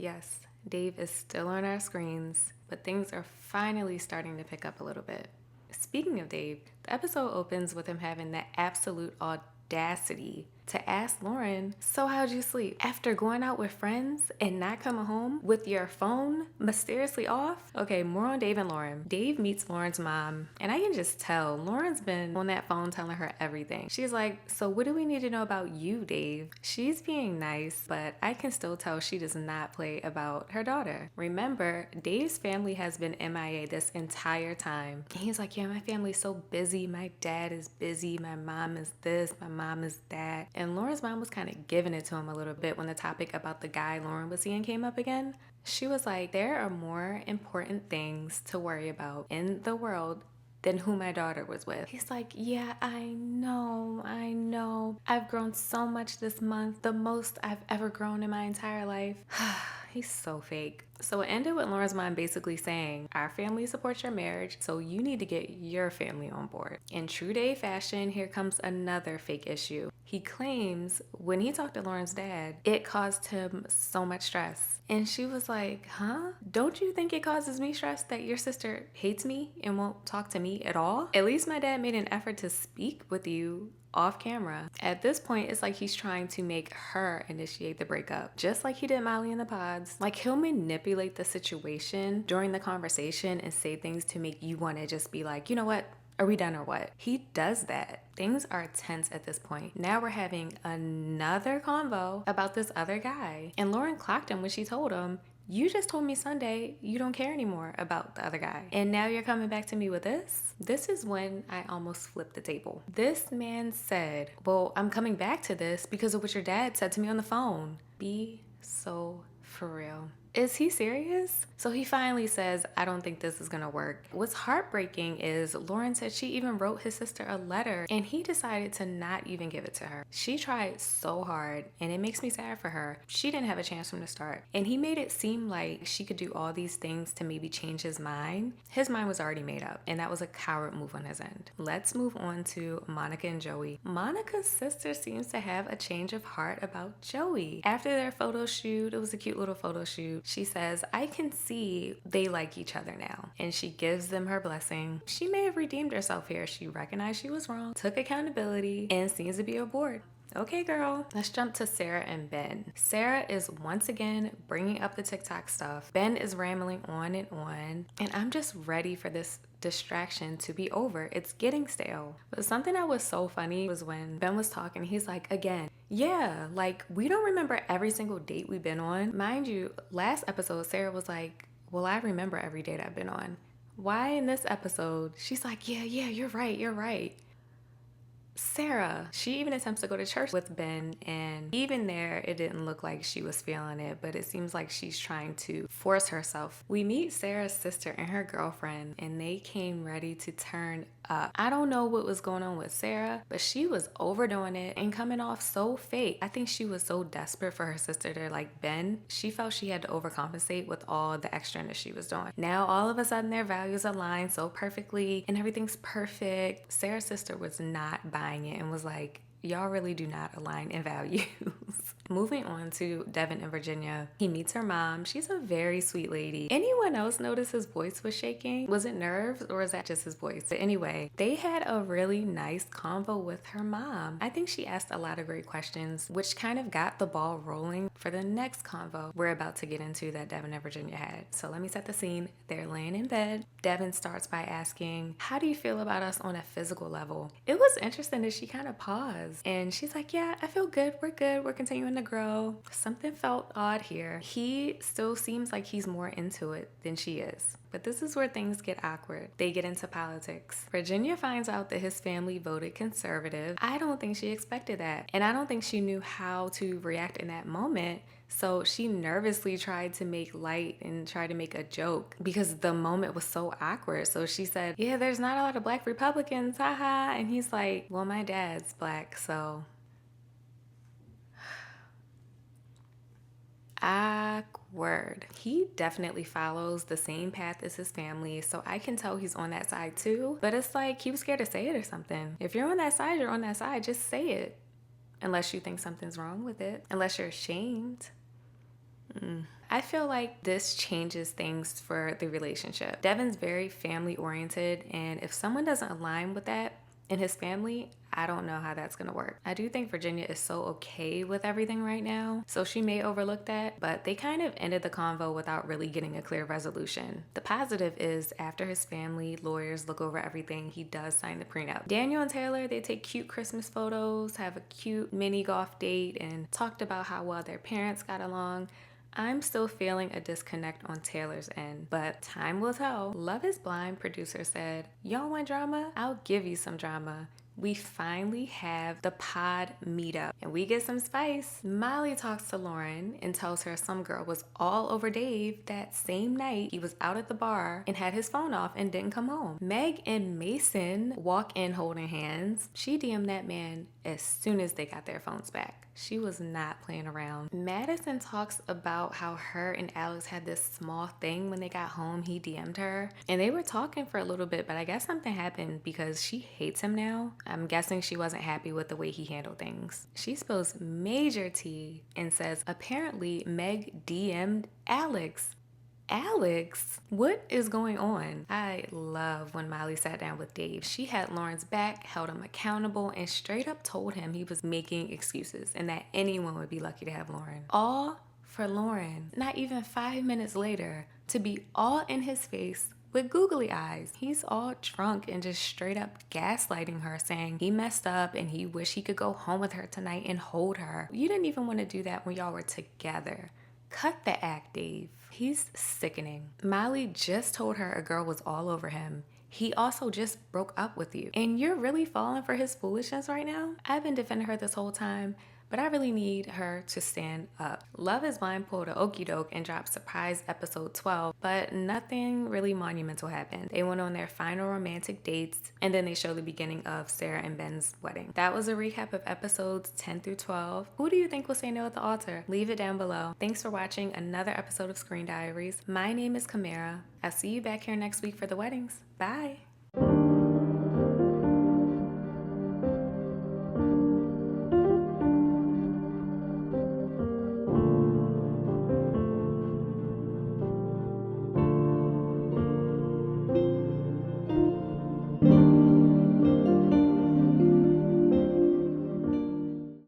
Yes, Dave is still on our screens, but things are finally starting to pick up a little bit. Speaking of Dave, the episode opens with him having the absolute audacity to ask Lauren, so how'd you sleep? After going out with friends and not coming home with your phone mysteriously off? Okay, more on Dave and Lauren. Dave meets Lauren's mom, and I can just tell Lauren's been on that phone telling her everything. She's like, so what do we need to know about you, Dave? She's being nice, but I can still tell she does not play about her daughter. Remember, Dave's family has been MIA this entire time. And he's like, yeah, my family's so busy. My dad is busy. My mom is this. My mom is that. And Lauren's mom was kind of giving it to him a little bit when the topic about the guy Lauren was seeing came up again. She was like, there are more important things to worry about in the world than who my daughter was with. He's like, yeah, I know. I've grown so much this month, the most I've ever grown in my entire life. He's so fake. So it ended with Lauren's mom basically saying, our family supports your marriage, so you need to get your family on board. In true Dave fashion, here comes another fake issue. He claims when he talked to Lauren's dad, it caused him so much stress. And she was like, huh? Don't you think it causes me stress that your sister hates me and won't talk to me at all? At least my dad made an effort to speak with you off camera. At this point, it's like he's trying to make her initiate the breakup, just like he did Molly in the pods. Like, he'll manipulate the situation during the conversation and say things to make you want to just be like, you know what? Are we done or what? He does that. Things are tense at this point. Now we're having another convo about this other guy. And Lauren clocked him when she told him, you just told me Sunday you don't care anymore about the other guy. And now you're coming back to me with this? This is when I almost flipped the table. This man said, well, I'm coming back to this because of what your dad said to me on the phone. Be so for real. Is he serious? So he finally says, I don't think this is gonna work. What's heartbreaking is Lauren said she even wrote his sister a letter and he decided to not even give it to her. She tried so hard and it makes me sad for her. She didn't have a chance from the start. And he made it seem like she could do all these things to maybe change his mind. His mind was already made up and that was a coward move on his end. Let's move on to Monica and Joey. Monica's sister seems to have a change of heart about Joey. After their photo shoot, it was a cute little photo shoot. She says, I can see they like each other now. And she gives them her blessing. She may have redeemed herself here. She recognized she was wrong, took accountability, and seems to be aboard. Okay, girl. Let's jump to Sarah and Ben. Sarah is once again bringing up the TikTok stuff. Ben is rambling on, and I'm just ready for this distraction to be over. It's getting stale. But something that was so funny was when Ben was talking, he's like, again, yeah, like we don't remember every single date we've been on. Mind you, last episode, Sarah was like, well, I remember every date I've been on. Why in this episode, she's like, yeah, you're right. Sarah, she even attempts to go to church with Ben, and even there, it didn't look like she was feeling it, but it seems like she's trying to force herself. We meet Sarah's sister and her girlfriend, and they came ready to turn up. I don't know what was going on with Sarah, but she was overdoing it and coming off so fake. I think she was so desperate for her sister to like Ben. She felt she had to overcompensate with all the extraness she was doing. Now, all of a sudden, their values align so perfectly and everything's perfect. Sarah's sister was not buying it and was like, y'all really do not align in values. Moving on to Devin and Virginia. He meets her mom. She's a very sweet lady. Anyone else notice his voice was shaking? Was it nerves or is that just his voice? But anyway, they had a really nice convo with her mom. I think she asked a lot of great questions, which kind of got the ball rolling for the next convo we're about to get into that Devin and Virginia had. So let me set the scene. They're laying in bed. Devin starts by asking, how do you feel about us on a physical level? It was interesting that she kind of paused and she's like, yeah, I feel good. We're continuing to grow. Something felt odd here. He still seems like he's more into it than she is. But this is where things get awkward. They get into politics. Virginia finds out that his family voted conservative. I don't think she expected that. And I don't think she knew how to react in that moment. So she nervously tried to make light and try to make a joke because the moment was so awkward. So she said, yeah, there's not a lot of black Republicans, haha. And he's like, well, my dad's black, so. Awkward. He definitely follows the same path as his family, so I can tell he's on that side too. But it's like he was scared to say it or something. If you're on that side, you're on that side. Just say it. Unless you think something's wrong with it. Unless you're ashamed. I feel like this changes things for the relationship. Devin's very family oriented, and if someone doesn't align with that in his family, I don't know how that's gonna work. I do think Virginia is so okay with everything right now, so she may overlook that, but they kind of ended the convo without really getting a clear resolution. The positive is after his family lawyers look over everything, he does sign the prenup. Daniel and Taylor, they take cute Christmas photos, have a cute mini golf date, and talked about how well their parents got along. I'm still feeling a disconnect on Taylor's end, but time will tell. Love is Blind producer said, "Y'all want drama? I'll give you some drama." We finally have the pod meetup and we get some spice. Molly talks to Lauren and tells her some girl was all over Dave that same night he was out at the bar and had his phone off and didn't come home. Meg and Mason walk in holding hands. She DM'd that man as soon as they got their phones back. She was not playing around. Madison talks about how her and Alex had this small thing when they got home. He DM'd her and they were talking for a little bit, but I guess something happened because she hates him now. I'm guessing she wasn't happy with the way he handled things. She spills major tea and says apparently Meg DM'd Alex. Alex, what is going on? I love when Molly sat down with Dave. She had Lauren's back, held him accountable, and straight up told him he was making excuses and that anyone would be lucky to have Lauren. All for Lauren. Not even 5 minutes later, to be all in his face with googly eyes. He's all drunk and just straight up gaslighting her, saying he messed up and he wished he could go home with her tonight and hold her. You didn't even want to do that when y'all were together. Cut the act, Dave. He's sickening. Molly just told her a girl was all over him. He also just broke up with you. And you're really falling for his foolishness right now? I've been defending her this whole time, but I really need her to stand up. Love is Blind pulled a okie doke and dropped surprise episode 12, but nothing really monumental happened. They went on their final romantic dates, and then they showed the beginning of Sarah and Ben's wedding. That was a recap of episodes 10 through 12. Who do you think will say no at the altar? Leave it down below. Thanks for watching another episode of Screen Diaries. My name is Kamara. I'll see you back here next week for the weddings. Bye.